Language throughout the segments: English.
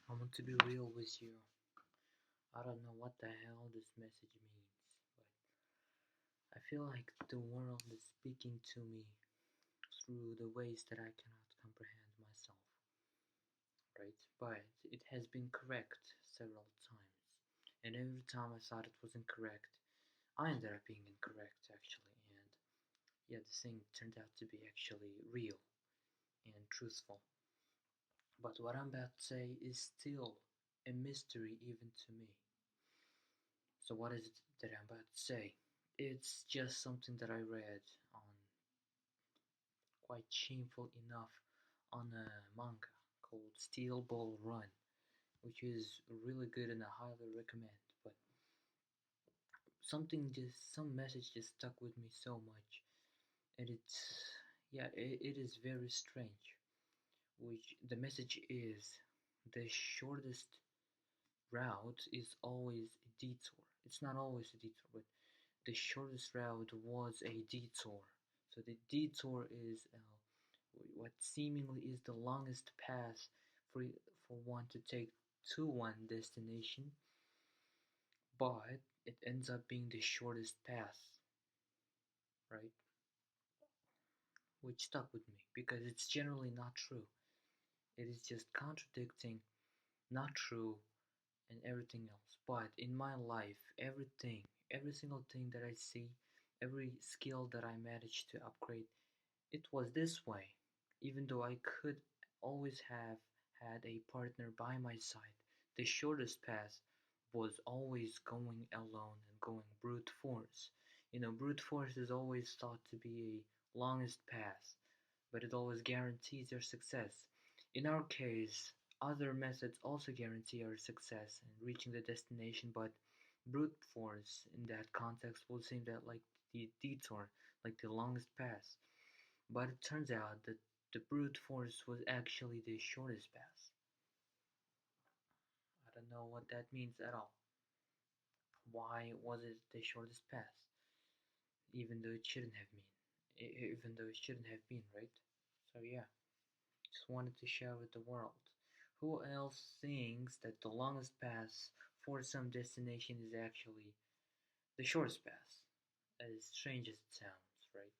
I want to be real with you. I don't know what the hell this message means, but I feel like the world is speaking to me through the ways that I cannot comprehend myself, right? But it has been correct several times, and every time I thought it was incorrect, I ended up being incorrect actually, and yeah, the thing turned out to be actually real and truthful. But what I'm about to say is still a mystery even to me. So what is it that I'm about to say? It's just something that I read on, quite shameful enough, on a manga called Steel Ball Run, which is really good and I highly recommend. But some message just stuck with me so much, and it is very strange. Which the message is, the shortest route is always a detour. It's not always a detour, but the shortest route was a detour. So the detour is what seemingly is the longest path for for one to take to one destination, but it ends up being the shortest path, right? Which stuck with me because it's generally not true. It is just contradicting, not true, and everything else. But in my life, every single thing that I see, every skill that I managed to upgrade, it was this way. Even though I could always have had a partner by my side, the shortest path was always going alone and going brute force. Brute force is always thought to be a longest path, but it always guarantees your success. In our case, other methods also guarantee our success in reaching the destination, but brute force in that context will seem that like the detour, like the longest path. But it turns out that the brute force was actually the shortest path. I don't know what that means at all. Why was it the shortest path? Even though it shouldn't have been. Even though it shouldn't have been, right? So yeah, just wanted to share with the world. Who else thinks that the longest path for some destination is actually the shortest path? As strange as it sounds, right?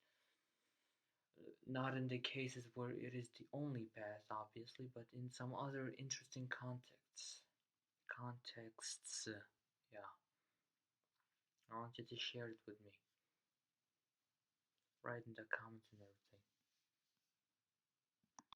Not in the cases where it is the only path, obviously, but in some other interesting contexts. Yeah. I want you to share it with me. Write in the comments and everything.